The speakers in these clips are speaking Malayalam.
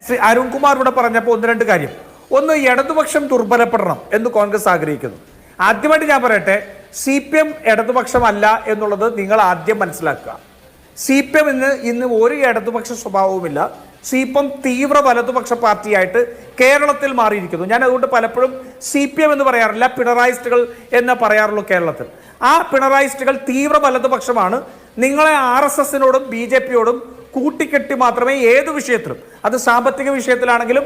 ശ്രീ അരുൺകുമാർ ഇവിടെ പറഞ്ഞപ്പോൾ ഒന്ന് രണ്ട് കാര്യം. ഒന്ന്, ഇടതുപക്ഷം ദുർബലപ്പെടണം എന്ന് കോൺഗ്രസ് ആഗ്രഹിക്കുന്നു. ആദ്യമായിട്ട് ഞാൻ പറയട്ടെ, CPM ഇടതുപക്ഷമല്ല എന്നുള്ളത് നിങ്ങൾ ആദ്യം മനസ്സിലാക്കുക. CPM ഇന്ന് ഒരു ഇടതുപക്ഷ സ്വഭാവവുമില്ല. CPM തീവ്ര വലതുപക്ഷ പാർട്ടിയായിട്ട് കേരളത്തിൽ മാറിയിരിക്കുന്നു. ഞാൻ അതുകൊണ്ട് പലപ്പോഴും CPM എന്ന് പറയാറില്ല, പിണറായിസ്റ്റുകൾ എന്ന് പറയാറുള്ളൂ കേരളത്തിൽ. ആ പിണറായിസ്റ്റുകൾ തീവ്ര വലതുപക്ഷമാണ്. നിങ്ങളെ RSSനോടും BJPയോടും കൂട്ടിക്കെട്ടി മാത്രമേ ഏത് വിഷയത്തിലും, അത് സാമ്പത്തിക വിഷയത്തിലാണെങ്കിലും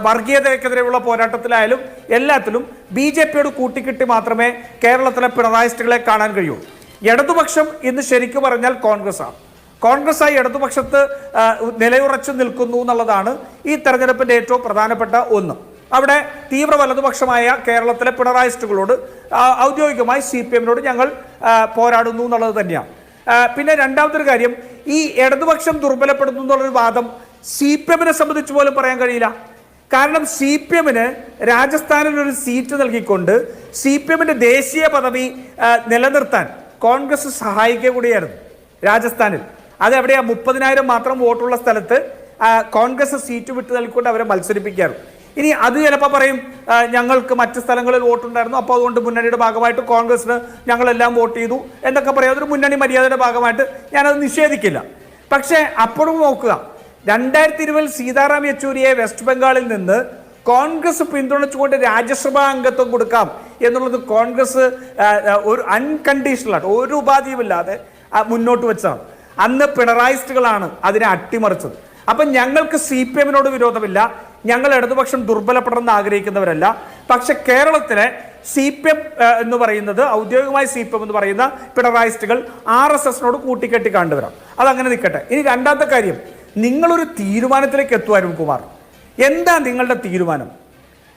വർഗീയതയ്ക്കെതിരെയുള്ള പോരാട്ടത്തിലായാലും എല്ലാത്തിലും BJPയോട് കൂട്ടിക്കെട്ടി മാത്രമേ കേരളത്തിലെ പിണറായിസ്റ്റുകളെ കാണാൻ കഴിയൂ. ഇടതുപക്ഷം ഇന്ന് ശരിക്കും പറഞ്ഞാൽ കോൺഗ്രസ്സാണ്. കോൺഗ്രസ്സായി ഇടതുപക്ഷത്ത് നിലയുറച്ചു നിൽക്കുന്നു എന്നുള്ളതാണ് ഈ തെരഞ്ഞെടുപ്പിൻ്റെ ഏറ്റവും പ്രധാനപ്പെട്ട ഒന്ന്. അവിടെ തീവ്ര വലതുപക്ഷമായ കേരളത്തിലെ പിണറായിസ്റ്റുകളോട് ഔദ്യോഗികമായി CPMനോട് ഞങ്ങൾ പോരാടുന്നു എന്നുള്ളത് തന്നെയാണ്. പിന്നെ രണ്ടാമതൊരു കാര്യം, ഈ ഇടതുപക്ഷം ദുർബലപ്പെടുന്നു എന്നുള്ളൊരു വാദം CPMനെ സംബന്ധിച്ച് പോലും പറയാൻ കഴിയില്ല. കാരണം CPMന് രാജസ്ഥാനിൽ ഒരു സീറ്റ് നൽകിക്കൊണ്ട് CPMന്റെ ദേശീയ പദവി നിലനിർത്താൻ കോൺഗ്രസ് സഹായിക്കുക കൂടിയായിരുന്നു രാജസ്ഥാനിൽ. അതെവിടെയാ? 30,000 മാത്രം വോട്ടുള്ള സ്ഥലത്ത് കോൺഗ്രസ് സീറ്റ് വിട്ട് നൽകിക്കൊണ്ട് അവരെ മത്സരിപ്പിക്കാറ്. ഇനി അത് ചിലപ്പോൾ പറയും ഞങ്ങൾക്ക് മറ്റ് സ്ഥലങ്ങളിൽ വോട്ടുണ്ടായിരുന്നു, അപ്പോൾ അതുകൊണ്ട് മുന്നണിയുടെ ഭാഗമായിട്ട് കോൺഗ്രസിന് ഞങ്ങളെല്ലാം വോട്ട് ചെയ്തു എന്നൊക്കെ പറയാം. അതൊരു മുന്നണി മര്യാദയുടെ ഭാഗമായിട്ട് ഞാനത് നിഷേധിക്കില്ല. പക്ഷേ അപ്പോഴും നോക്കുക, 2020 സീതാറാം യെച്ചൂരിയെ വെസ്റ്റ് ബംഗാളിൽ നിന്ന് കോൺഗ്രസ് പിന്തുണച്ചുകൊണ്ട് രാജ്യസഭാ അംഗത്വം കൊടുക്കാം എന്നുള്ളത് കോൺഗ്രസ് ഒരു അൺകണ്ടീഷണലായിട്ട് ഒരു ഉപാധിയുമില്ലാതെ മുന്നോട്ട് വെച്ചതാണ്. അന്ന് പിണറായിസ്റ്റുകളാണ് അതിനെ അട്ടിമറിച്ചത്. അപ്പം ഞങ്ങൾക്ക് CPMനോട് വിരോധമില്ല, ഞങ്ങൾ ഇടതുപക്ഷം ദുർബലപ്പെടണമെന്ന് ആഗ്രഹിക്കുന്നവരല്ല. പക്ഷെ കേരളത്തിലെ CPM എന്ന് പറയുന്നത്, ഔദ്യോഗികമായി CPM എന്ന് പറയുന്ന പിണറായിസ്റ്റുകൾ RSSനോട് കൂട്ടിക്കെട്ടി കണ്ടുവരാം. അതങ്ങനെ നിൽക്കട്ടെ. ഇനി രണ്ടാമത്തെ കാര്യം, നിങ്ങളൊരു തീരുമാനത്തിലേക്ക് എത്തുക അരുൺകുമാർ. എന്താ നിങ്ങളുടെ തീരുമാനം?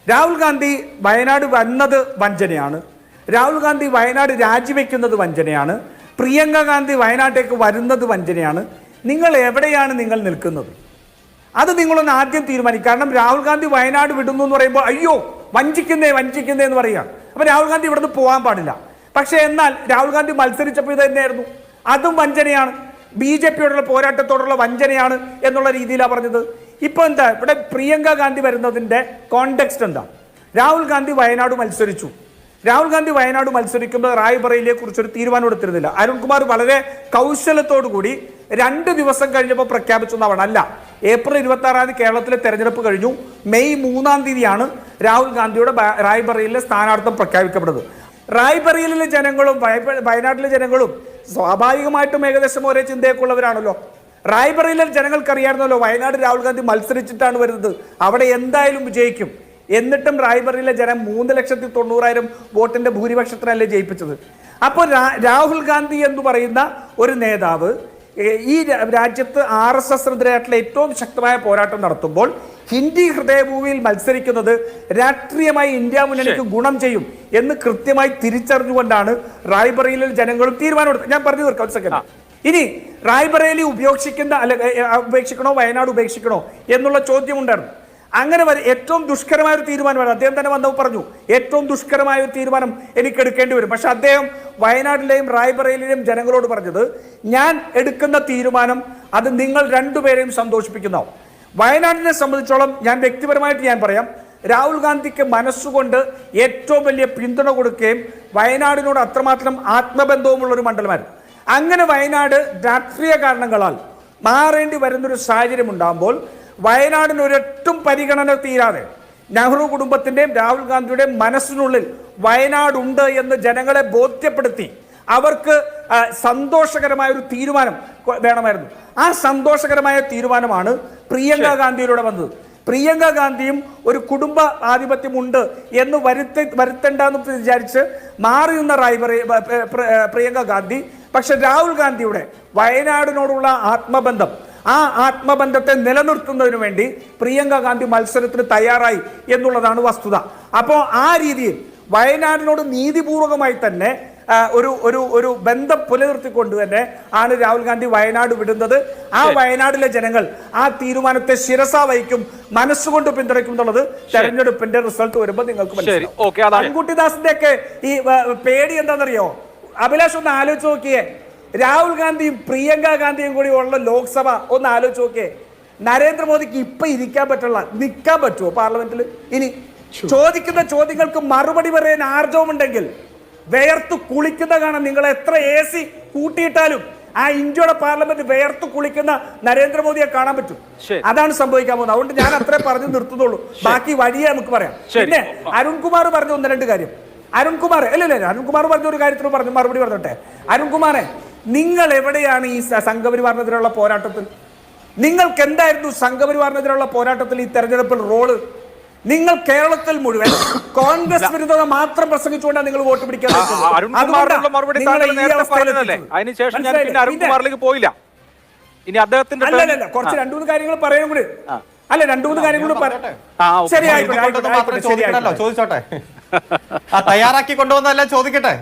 രാഹുൽ ഗാന്ധി വയനാട് വന്നത് വഞ്ചനയാണ്. രാഹുൽ ഗാന്ധി വയനാട് രാജിവെക്കുന്നത് വഞ്ചനയാണ്. പ്രിയങ്ക ഗാന്ധി വയനാട്ടേക്ക് വരുന്നത് വഞ്ചനയാണ്. നിങ്ങൾ എവിടെയാണ് നിങ്ങൾ നിൽക്കുന്നത്? അത് നിങ്ങളൊന്ന് ആദ്യം തീരുമാനിക്കും. കാരണം രാഹുൽ ഗാന്ധി വയനാട് വിടുന്നു എന്ന് പറയുമ്പോൾ അയ്യോ വഞ്ചിക്കുന്നേ എന്ന് പറയുകയാണ്. അപ്പോൾ രാഹുൽ ഗാന്ധി ഇവിടുന്ന് പോകാൻ പാടില്ല. പക്ഷേ എന്നാൽ രാഹുൽ ഗാന്ധി മത്സരിച്ചപ്പോൾ ഇത് തന്നെയായിരുന്നു. അതും വഞ്ചനയാണ്, BJPയോടുള്ള പോരാട്ടത്തോടുള്ള വഞ്ചനയാണ് എന്നുള്ള രീതിയിലാണ് പറഞ്ഞത്. ഇപ്പോൾ എന്താ ഇവിടെ പ്രിയങ്ക ഗാന്ധി വരുന്നതിൻ്റെ കോണ്ടെക്സ്റ്റ് എന്താ? രാഹുൽ ഗാന്ധി വയനാട് മത്സരിച്ചു. രാഹുൽ ഗാന്ധി വയനാട് മത്സരിക്കുമ്പോൾ റായ്ബറേലിയെ കുറിച്ചൊരു തീരുമാനം എടുത്തിരുന്നില്ല. അരുൺകുമാർ വളരെ കൗശലത്തോടു കൂടി 2 ദിവസം കഴിഞ്ഞപ്പോൾ പ്രഖ്യാപിച്ചെന്നാണ്. അല്ല, ഏപ്രിൽ 26 കേരളത്തിലെ തെരഞ്ഞെടുപ്പ് കഴിഞ്ഞു. മെയ് 3 രാഹുൽ ഗാന്ധിയുടെ റായ്ബറേലിയിലെ സ്ഥാനാർത്ഥം പ്രഖ്യാപിക്കപ്പെടുന്നത്. റായ്ബറേലിയിലെ ജനങ്ങളും വയനാട്ടിലെ ജനങ്ങളും സ്വാഭാവികമായിട്ടും ഏകദേശം ഒരേ ചിന്തയൊക്കെ ഉള്ളവരാണല്ലോ. റായ്ബറേലിയിലെ ജനങ്ങൾക്കറിയാമായിരുന്നല്ലോ വയനാട് രാഹുൽ ഗാന്ധി മത്സരിച്ചിട്ടാണ് വരുന്നത്, അവിടെ എന്തായാലും വിജയിക്കും. എന്നിട്ടും റായ്ബറേലിയിലെ ജനം 3,90,000 വോട്ടിന്റെ ഭൂരിപക്ഷത്തിനല്ലേ ജയിപ്പിച്ചത്. അപ്പോൾ രാഹുൽ ഗാന്ധി എന്ന് പറയുന്ന ഒരു നേതാവ് ഈ രാജ്യത്ത് RSSനെതിരായിട്ടുള്ള ഏറ്റവും ശക്തമായ പോരാട്ടം നടത്തുമ്പോൾ ഹിന്ദി ഹൃദയഭൂമിയിൽ മത്സരിക്കുന്നത് രാഷ്ട്രീയമായി ഇന്ത്യ മുന്നണിക്ക് ഗുണം ചെയ്യും എന്ന് കൃത്യമായി തിരിച്ചറിഞ്ഞുകൊണ്ടാണ് റായ്ബറേലിയിൽ ജനങ്ങളും തീരുമാനമെടുത്തത്. ഞാൻ പറഞ്ഞു തീർക്കാം ഒരു സെക്കൻഡ്. ഇനി റായ്ബറേലി ഉപേക്ഷിക്കണോ വയനാട് ഉപേക്ഷിക്കണോ എന്നുള്ള ചോദ്യമുണ്ടായിരുന്നു. അങ്ങനെ ഏറ്റവും ദുഷ്കരമായ ഒരു തീരുമാനമാണ്. അദ്ദേഹം തന്നെ വന്നപ്പോൾ പറഞ്ഞു ഏറ്റവും ദുഷ്കരമായ ഒരു തീരുമാനം എനിക്ക് എടുക്കേണ്ടി വരും. പക്ഷെ അദ്ദേഹം വയനാട്ടിലെയും റായ്ബറേലിയിലെയും ജനങ്ങളോട് പറഞ്ഞത്, ഞാൻ എടുക്കുന്ന തീരുമാനം അത് നിങ്ങൾ രണ്ടുപേരെയും സന്തോഷിപ്പിക്കുന്നതാവും. വയനാടിനെ സംബന്ധിച്ചോളം ഞാൻ വ്യക്തിപരമായിട്ട് ഞാൻ പറയാം, രാഹുൽ ഗാന്ധിക്ക് മനസ്സുകൊണ്ട് ഏറ്റവും വലിയ പിന്തുണ കൊടുക്കുകയും വയനാടിനോട് അത്രമാത്രം ആത്മബന്ധവുമുള്ളൊരു മണ്ഡലമായിരുന്നു. അങ്ങനെ വയനാട് രാഷ്ട്രീയ കാരണങ്ങളാൽ മാറേണ്ടി വരുന്നൊരു സാഹചര്യം ഉണ്ടാകുമ്പോൾ വയനാടിന് ഒരൊട്ടും പരിഗണന തീരാതെ നെഹ്റു കുടുംബത്തിൻ്റെയും രാഹുൽ ഗാന്ധിയുടെയും മനസ്സിനുള്ളിൽ വയനാടുണ്ട് എന്ന് ജനങ്ങളെ ബോധ്യപ്പെടുത്തി അവർക്ക് സന്തോഷകരമായ ഒരു തീരുമാനം വേണമായിരുന്നു. ആ സന്തോഷകരമായ തീരുമാനമാണ് പ്രിയങ്ക ഗാന്ധിയിലൂടെ വന്നത്. പ്രിയങ്ക ഗാന്ധിയും ഒരു കുടുംബ ആധിപത്യമുണ്ട് എന്ന് വരുത്തേണ്ടെന്ന് വിചാരിച്ച് മാറിയുന്ന പ്രിയങ്ക ഗാന്ധി. പക്ഷെ രാഹുൽ ഗാന്ധിയുടെ വയനാടിനോടുള്ള ആത്മബന്ധം, ആ ആത്മബന്ധത്തെ നിലനിർത്തുന്നതിന് വേണ്ടി പ്രിയങ്ക ഗാന്ധി മത്സരത്തിന് തയ്യാറായി എന്നുള്ളതാണ് വസ്തുത. അപ്പോൾ ആ രീതിയിൽ വയനാടിനോട് നീതിപൂർവകമായി തന്നെ ഒരു ബന്ധം പുലർത്തിക്കൊണ്ട് തന്നെ ആണ് രാഹുൽ ഗാന്ധി വയനാട് വിടുന്നത്. ആ വയനാടിലെ ജനങ്ങൾ ആ തീരുമാനത്തെ ശിരസ വഹിക്കും, മനസ്സുകൊണ്ട് പിന്തുണയ്ക്കും എന്നുള്ളത് തെരഞ്ഞെടുപ്പിന്റെ റിസൾട്ട് വരുമ്പോൾ നിങ്ങൾക്ക് മനസ്സിലാവും. അൻകുട്ടിദാസിന്റെ ഒക്കെ ഈ പേടി എന്താണെന്നറിയോ? അഭിലാഷ് ഒന്ന് ആലോചിച്ച് നോക്കിയേ, രാഹുൽ ഗാന്ധിയും പ്രിയങ്ക ഗാന്ധിയും കൂടി ഉള്ള ലോക്സഭ ഒന്ന് ആലോചിച്ച് നോക്കിയേ. നരേന്ദ്രമോദിക്ക് ഇപ്പൊ ഇരിക്കാൻ പറ്റുള്ള നിൽക്കാൻ പറ്റുമോ പാർലമെന്റിൽ? ഇനി ചോദിക്കുന്ന ചോദ്യങ്ങൾക്ക് മറുപടി പറയാൻ ആർജവമുണ്ടെങ്കിൽ വേർത്ത് കുളിക്കുന്ന കാണാൻ. നിങ്ങൾ എത്ര AC കൂട്ടിയിട്ടാലും ആ ഇന്ത്യയുടെ പാർലമെന്റ് വേർത്ത് കുളിക്കുന്ന നരേന്ദ്രമോദിയെ കാണാൻ പറ്റും. അതാണ് സംഭവിക്കാൻ പോകുന്നത്. അതുകൊണ്ട് ഞാൻ അത്രേ പറഞ്ഞു നിർത്തുന്നുള്ളൂ. ബാക്കി വഴിയെ നമുക്ക് പറയാം. പിന്നെ അരുൺകുമാർ പറഞ്ഞ 1-2 കാര്യം. അരുൺകുമാർ അരുൺകുമാർ പറഞ്ഞ ഒരു കാര്യത്തിന് പറഞ്ഞു മറുപടി പറഞ്ഞോട്ടെ. അരുൺകുമാറെ, നിങ്ങൾ എവിടെയാണ് ഈ സംഘപരിവാറിനെതിരെയുള്ള പോരാട്ടത്തിൽ? നിങ്ങൾക്ക് എന്തായിരുന്നു സംഘപരിവാറിനെതിരെയുള്ള പോരാട്ടത്തിൽ ഈ തെരഞ്ഞെടുപ്പിൽ റോള്? നിങ്ങൾ കേരളത്തിൽ മുഴുവൻ കോൺഗ്രസ് വിരുദ്ധത മാത്രം പ്രസംഗിച്ചുകൊണ്ടാണ് നിങ്ങൾ വോട്ട് പിടിക്കാൻ. കുറച്ച് 2-3 കാര്യങ്ങൾ പറയാനും കൂടി. അല്ല, 2-3 കാര്യങ്ങൾ ചോദിച്ചോട്ടെ. തയ്യാറാക്കി കൊണ്ടുവന്നല്ല ചോദിക്കട്ടെ,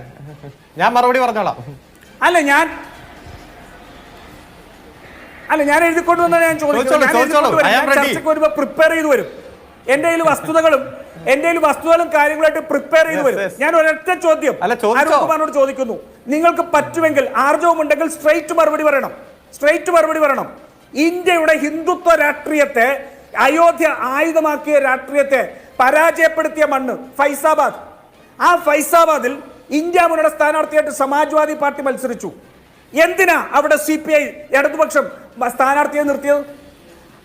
ഞാൻ മറുപടി പറഞ്ഞോളാം. അല്ല ഞാൻ എഴുതിക്കൊണ്ടുവന്ന ഞാൻ ചർച്ചയ്ക്ക് വരുമ്പോ പ്രിപ്പയർ ചെയ്ത് വരും. എന്റെ കയ്യിൽ വസ്തുതകളും കാര്യങ്ങളായിട്ട് പ്രിപ്പയർ ചെയ്ത് വരും. ഞാൻ ഒരൊറ്റ ചോദ്യം അരുൺകുമാറിനോട് ചോദിക്കുന്നു. നിങ്ങൾക്ക് പറ്റുമെങ്കിൽ ആർജവമുണ്ടെങ്കിൽ സ്ട്രെയിറ്റ് മറുപടി പറയണം. ഇന്ത്യയുടെ ഹിന്ദുത്വ രാഷ്ട്രീയത്തെ, അയോധ്യ ആയുധമാക്കിയ രാഷ്ട്രീയത്തെ പരാജയപ്പെടുത്തിയ മണ്ണ് ഫൈസാബാദ്. ആ ഫൈസാബാദിൽ ഇന്ത്യ മുന്നണിയുടെ സ്ഥാനാർത്ഥിയായിട്ട് സമാജ്വാദി പാർട്ടി മത്സരിച്ചു. എന്തിനാ അവിടെ CPI ഇടതുപക്ഷം സ്ഥാനാർത്ഥിയെ നിർത്തിയത്?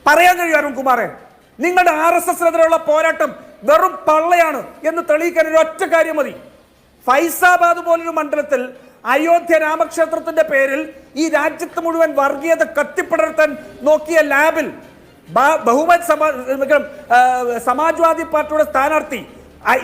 പറയാൻ കഴിയും അരുൺകുമാറെ? നിങ്ങളുടെ RSSനെതിരെയുള്ള പോരാട്ടം വെറും പള്ളയാണ് എന്ന് തെളിയിക്കാൻ ഒരു ഒറ്റ കാര്യം മതി. ഫൈസാബാദ് പോലൊരു മണ്ഡലത്തിൽ അയോധ്യ രാമക്ഷേത്രത്തിന്റെ പേരിൽ ഈ രാജ്യത്ത് മുഴുവൻ വർഗീയത കത്തിപ്പടർത്താൻ നോക്കിയ ലാബിൽ സമാജ്വാദി പാർട്ടിയുടെ സ്ഥാനാർത്ഥി,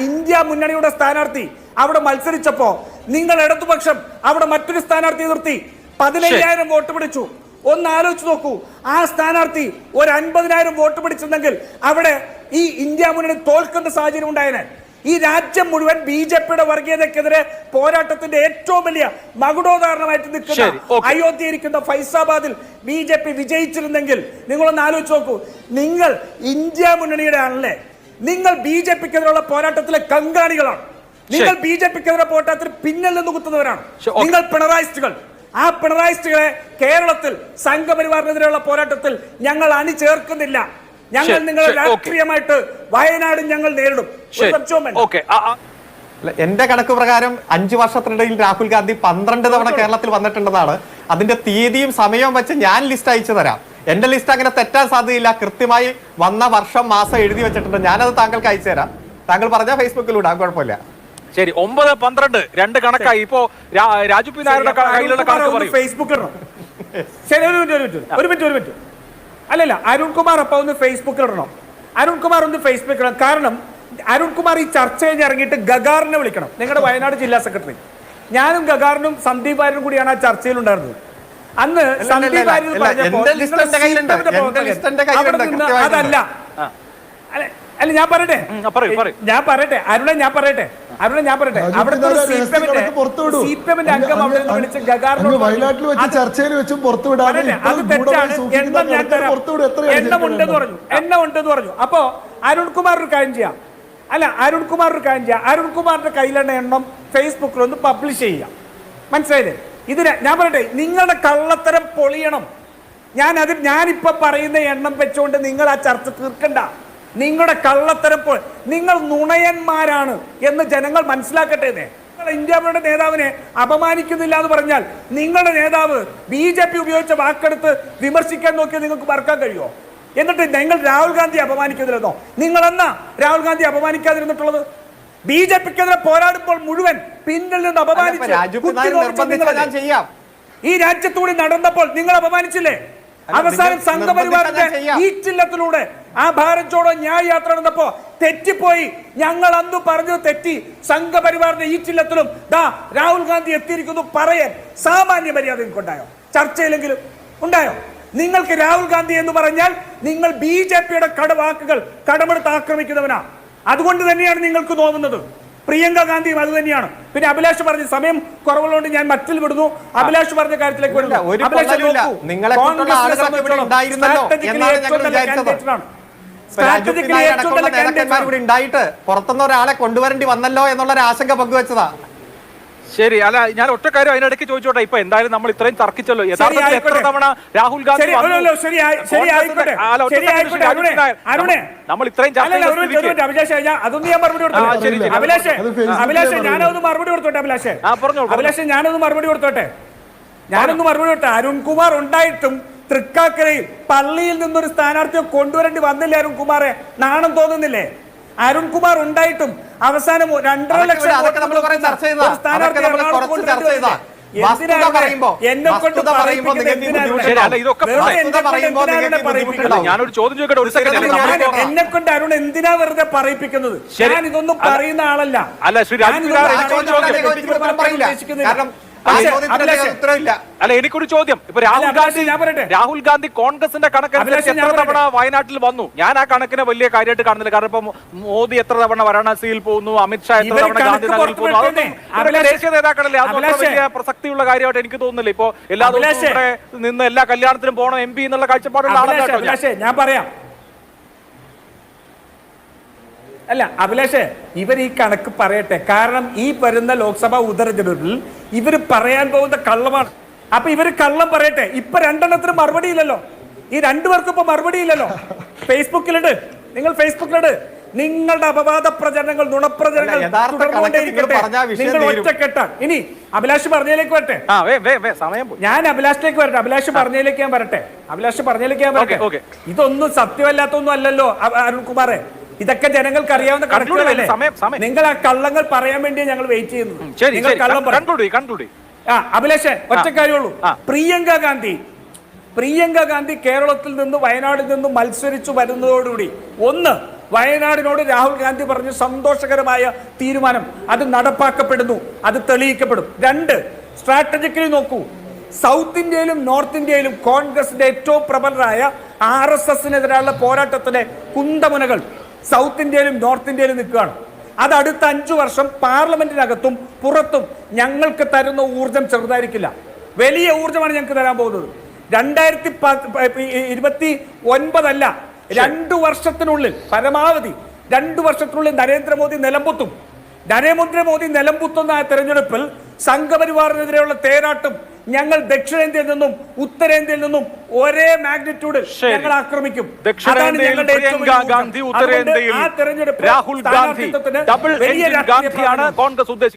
ഇന്ത്യ മുന്നണിയുടെ സ്ഥാനാർത്ഥി അവിടെ മത്സരിച്ചപ്പോ നിങ്ങൾ ഇടതുപക്ഷം അവിടെ മറ്റൊരു സ്ഥാനാർത്ഥി നിർത്തി 15,000 വോട്ട് പിടിച്ചു. ഒന്ന് ആലോചിച്ച് നോക്കൂ. ആ സ്ഥാനാർത്ഥി ഒരു 50,000 വോട്ട് പിടിച്ചിരുന്നെങ്കിൽ അവിടെ ഈ ഇന്ത്യ മുന്നണി തോൽക്കുന്ന സാഹചര്യം ഉണ്ടായേനെ. ഈ രാജ്യം മുഴുവൻ BJPയുടെ വർഗീയതയ്ക്കെതിരെ പോരാട്ടത്തിന്റെ ഏറ്റവും വലിയ മകുടോദാഹരണമായിട്ട് നിൽക്കുന്ന അയോധ്യ ഇരിക്കുന്ന ഫൈസാബാദിൽ BJP വിജയിച്ചിരുന്നെങ്കിൽ നിങ്ങളൊന്ന് ആലോചിച്ച് നോക്കൂ. നിങ്ങൾ ഇന്ത്യ മുന്നണിയുടെ ആണല്ലേ? നിങ്ങൾ BJPക്കെതിരെയുള്ള പോരാട്ടത്തിലെ കങ്കാണികളാണ്. നിങ്ങൾ BJPക്കെതിരെ പോരാട്ടത്തിൽ പിന്നിൽ നിന്ന് കുത്തുന്നവരാണ്. നിങ്ങൾ പിണറായിസ്റ്റുകൾ. ആ പിണറായിസ്റ്റുകളെ കേരളത്തിൽ സംഘപരിവാറിനെതിരെയുള്ള പോരാട്ടത്തിൽ ഞങ്ങൾ അണിചേർക്കുന്നില്ല. ഞങ്ങൾ നിങ്ങളെ രാഷ്ട്രീയമായിട്ട് വയനാടും ഞങ്ങൾ നേരിടും. എന്റെ കണക്ക് പ്രകാരം 5 വർഷത്തിനിടയിൽ രാഹുൽ ഗാന്ധി 12 തവണ കേരളത്തിൽ വന്നിട്ടുണ്ടെന്നാണ്. അതിന്റെ തീയതിയും സമയവും വെച്ച് ഞാൻ ലിസ്റ്റ് അയച്ചു തരാം. എന്റെ ലിസ്റ്റ് അങ്ങനെ തെറ്റാൻ സാധ്യതയില്ല. കൃത്യമായി വന്ന വർഷം മാസം എഴുതി വെച്ചിട്ടുണ്ട്. ഞാനത് താങ്കൾക്ക് അയച്ചു തരാം. താങ്കൾ പറഞ്ഞാൽ ഫേസ്ബുക്കിലൂടെ കുഴപ്പമില്ല. ശരി, 9, 12 2 കണക്കായി. ഇപ്പോ രാജു പി നായരുടെ കയ്യിലുള്ള കണക്ക് പറയും. ഫേസ്ബുക്കിൽ ശരി, ഒരു മിനിറ്റ്. അല്ലല്ല, അരുൺകുമാർ അപ്പൊ ഒന്ന് ഫേസ്ബുക്കിൽ ഇടണം. കാരണം അരുൺകുമാർ ഈ ചർച്ച കഴിഞ്ഞ് ഇറങ്ങിയിട്ട് ഗഗാറിനെ വിളിക്കണം, നിങ്ങളുടെ വയനാട് ജില്ലാ സെക്രട്ടറി. ഞാനും ഗഗാറിനും സന്ദീപ് വാര്യനും കൂടിയാണ് ആ ചർച്ചയിൽ ഉണ്ടായിരുന്നത്. അന്ന് സന്ദീപ് വാര്യർ അതല്ല അല്ല ഞാൻ പറയട്ടെ അവിടുത്തെ CPM അംഗം അവിടെ നിന്ന് വിളിച്ച് ഗഗാറിനോട് അത് തെറ്റാണ്, എണ്ണം ഉണ്ടെന്ന് പറഞ്ഞു. അപ്പോ അരുൺകുമാർ ഒരു കാര്യം ചെയ്യാം. അരുൺകുമാറിന്റെ കയ്യിലുള്ള എണ്ണം ഫേസ്ബുക്കിൽ ഒന്ന് പബ്ലിഷ് ചെയ്യാം. മനസ്സിലായില്ലേ? ഇതിന് ഞാൻ പറയട്ടെ, നിങ്ങളുടെ കള്ളത്തരം പൊളിയണം. ഞാനിപ്പോ പറയുന്ന എണ്ണം വെച്ചുകൊണ്ട് നിങ്ങൾ ആ ചർച്ച തീർക്കണ്ട. നിങ്ങളുടെ കള്ളത്തരം നിങ്ങൾ നുണയന്മാരാണ് എന്ന് ജനങ്ങൾ മനസ്സിലാക്കട്ടെ. ഇന്ത്യ മുന്നണിയുടെ നേതാവിനെ അപമാനിക്കുന്നില്ല എന്ന് പറഞ്ഞാൽ നിങ്ങളുടെ നേതാവ് BJP ഉപയോഗിച്ച വാക്കെടുത്ത് വിമർശിക്കാൻ നോക്കിയാൽ നിങ്ങൾക്ക് മറക്കാൻ കഴിയുമോ? എന്നിട്ട് നിങ്ങൾ രാഹുൽ ഗാന്ധി അപമാനിക്കുന്നില്ലെന്നോ? നിങ്ങൾ എന്നാ രാഹുൽ ഗാന്ധി അപമാനിക്കാതിരുന്നിട്ടുള്ളത്? BJPക്കെതിരെ പോരാടുമ്പോൾ മുഴുവൻ പിന്നിൽ നിന്ന് അപമാനിച്ച് ഈ രാജ്യത്തുകൂടി നടന്നപ്പോൾ നിങ്ങൾ അപമാനിച്ചില്ലേ? അവസാനം സംഘപരിവാറിന്റെ ഈ ചിഹ്നത്തിലൂടെ ആ ഭാരത് ജോഡോ ന്യായ് യാത്ര നടന്നപ്പോ തെറ്റിപ്പോയി. ഞങ്ങൾ അന്ന് പറഞ്ഞത് തെറ്റി. സംഘപരിവാറിന്റെ ഈ ചിഹ്നത്തിലും രാഹുൽ ഗാന്ധി എത്തിയിരിക്കുന്നു പറയാൻ സാമാന്യ മര്യാദ ഉണ്ടായോ? ചർച്ചയിലെങ്കിലും ഉണ്ടായോ? നിങ്ങൾക്ക് രാഹുൽ ഗാന്ധി എന്ന് പറഞ്ഞാൽ നിങ്ങൾ BJPയുടെ വാക്കുകൾ കടമെടുത്ത് ആക്രമിക്കുന്നവനാ. അതുകൊണ്ട് തന്നെയാണ് നിങ്ങൾക്ക് തോന്നുന്നത്. പ്രിയങ്ക ഗാന്ധിയും അത് തന്നെയാണ്. പിന്നെ അഭിലാഷ് പറഞ്ഞ സമയം കുറവുള്ളതുകൊണ്ട് ഞാൻ മറ്റിൽ വിടുന്നു. അഭിലാഷ് പറഞ്ഞ കാര്യത്തിലേക്ക് വരുന്നു. ഉണ്ടായിട്ട് പുറത്തുനിന്ന് ഒരാളെ കൊണ്ടുവരേണ്ടി വന്നല്ലോ എന്നുള്ള ആശങ്ക പങ്കുവെച്ചതാ. ശരി, അല്ല ഞാൻ ഒറ്റ കാര്യം അതിനിടയ്ക്ക് ചോദിച്ചോട്ടെ. ഇപ്പൊ എന്തായാലും നമ്മൾ ഇത്രയും തർക്കിച്ചല്ലോ, യഥാർത്ഥത്തിൽ എത്ര തവണ രാഹുൽ ഗാന്ധി നമ്മൾ ഇത്രയും അതൊന്നും ഞാൻ മറുപടി കൊടുത്തോട്ടെ അഭിലാഷേ, ഞാനൊന്ന് മറുപടി കൊടുത്തോട്ടെ ഞാനൊന്ന് മറുപടി കൊടുത്തോട്ടെ. അരുൺകുമാർ ഉണ്ടായിട്ടും തൃക്കാക്കരയിൽ പള്ളിയിൽ നിന്നൊരു സ്ഥാനാർത്ഥിയെ കൊണ്ടുവരേണ്ടി വന്നില്ലേ അരുൺകുമാറെ? നാണം തോന്നുന്നില്ലേ? അരുൺകുമാർ ഉണ്ടായിട്ടും അവസാനം 2.5 ലക്ഷം ഞാനൊരു ചോദ്യം ചോദിക്കട്ടെ, ഒരു സെക്കൻഡ്. എന്നെ കൊണ്ട് അരുൺ എന്തിനാ വെറുതെ പറയിപ്പിക്കുന്നത്? ഞാൻ ഇതൊന്നും പറയുന്ന ആളല്ല. അല്ല ശ്രീ അല്ല, എനിക്കൊരു ചോദ്യം. ഇപ്പൊ രാഹുൽ ഗാന്ധി കോൺഗ്രസിന്റെ കണക്കനുസരിച്ച് എത്ര തവണ വയനാട്ടിൽ വന്നു? ഞാൻ ആ കണക്കിനെ വലിയ കാര്യമായിട്ട് കാണുന്നില്ല. കാരണം ഇപ്പൊ മോദി എത്ര തവണ വാരണാസിയിൽ പോകുന്നു, അമിത്ഷാ എത്ര തവണ ഗാന്ധിനഗറിൽ പോകുന്നു, അതൊന്നും ദേശീയ നേതാക്കളല്ലേ, അതൊന്നും വലിയ പ്രസക്തിയുള്ള കാര്യമായിട്ട് എനിക്ക് തോന്നുന്നില്ല. ഇപ്പൊ എല്ലാ ദിവസവും ഇവിടെ നിന്ന് എല്ലാ കല്യാണത്തിനും പോകണം MP എന്നുള്ള കാഴ്ചപ്പാടുള്ള ആളല്ല കേട്ടോ ഞാൻ പറയാം. അല്ല അഭിലാഷേ, ഇവർ ഈ കണക്ക് പറയട്ടെ. കാരണം ഈ വരുന്ന ലോക്സഭാ ഉപതെരഞ്ഞെടുപ്പിൽ ഇവർ പറയാൻ പോകുന്ന കള്ളമാണ്. അപ്പൊ ഇവര് കള്ളം പറയട്ടെ. ഇപ്പൊ 2 മറുപടി ഇല്ലല്ലോ. ഈ 2 പേർക്കും ഇപ്പൊ മറുപടി ഇല്ലല്ലോ. ഫേസ്ബുക്കിലിട്, നിങ്ങൾ ഫേസ്ബുക്കിലിട്. നിങ്ങളുടെ അപവാദ പ്രചരണങ്ങൾ, നുണപ്രചരണങ്ങൾ നിങ്ങൾ ഒറ്റക്കെട്ടാൻ. ഇനി അഭിലാഷ് പറഞ്ഞതിലേക്ക് വരട്ടെ. ഞാൻ അഭിലാഷിലേക്ക് വരട്ടെ. അഭിലാഷ് പറഞ്ഞതിലേക്ക് ഞാൻ വരട്ടെ. ഇതൊന്നും സത്യമല്ലാത്തൊന്നും അല്ലല്ലോ അരുൺകുമാറെ. ഇതൊക്കെ ജനങ്ങൾക്ക് അറിയാവുന്ന കണക്കുകളല്ലേ? നിങ്ങൾ ആ കള്ളങ്ങൾ പറയാൻ വേണ്ടിയാണ് ഞങ്ങൾ വെയിറ്റ് ചെയ്യുന്നത്. നിങ്ങൾ കള്ളം പറയും. അഭിലാഷേ, ഒറ്റ കാര്യമുള്ളൂ. പ്രിയങ്ക ഗാന്ധി കേരളത്തിൽ നിന്ന് വയനാട്ടിൽ നിന്ന് മത്സരിച്ചു വരുന്നതോടുകൂടി വയനാടിനോട് രാഹുൽ ഗാന്ധി പറഞ്ഞ സന്തോഷകരമായ തീരുമാനം അത് നടപ്പാക്കപ്പെടുന്നു, അത് തെളിയിക്കപ്പെടും. 2, സ്ട്രാറ്റജിക്കലി നോക്കൂ. സൗത്ത് ഇന്ത്യയിലും നോർത്ത് ഇന്ത്യയിലും കോൺഗ്രസിന്റെ ഏറ്റവും പ്രബലരായ RSSനെതിരായുള്ള പോരാട്ടത്തിലെ കുന്തമുനകൾ സൗത്ത് ഇന്ത്യയിലും നോർത്ത് ഇന്ത്യയിലും നിൽക്കുകയാണ്. അത് അടുത്ത 5 വർഷം പാർലമെന്റിനകത്തും പുറത്തും ഞങ്ങൾക്ക് തരുന്ന ഊർജം ചെറുതായിരിക്കില്ല. വലിയ ഊർജമാണ് ഞങ്ങൾക്ക് തരാൻ പോകുന്നത്. 2029 അല്ല, 2 വർഷത്തിനുള്ളിൽ, പരമാവധി 2 വർഷത്തിനുള്ളിൽ നരേന്ദ്രമോദി നിലംപൊത്തുന്ന ആ തെരഞ്ഞെടുപ്പിൽ സംഘപരിവാറിനെതിരെയുള്ള തേരാട്ടും ഞങ്ങൾ ദക്ഷിണേന്ത്യയിൽ നിന്നും ഉത്തരേന്ത്യയിൽ നിന്നും ഒരേ മാഗ്നിറ്റ്യൂഡിൽ ഞങ്ങൾ ആക്രമിക്കും. അതാണ് ഞങ്ങളുടെ രാഹുൽ ഗാന്ധി ഡബിൾ എൻജിൻ ഗാന്ധിയാണ് കോൺഗ്രസ് ഉദ്ദേശിക്കുന്നത്.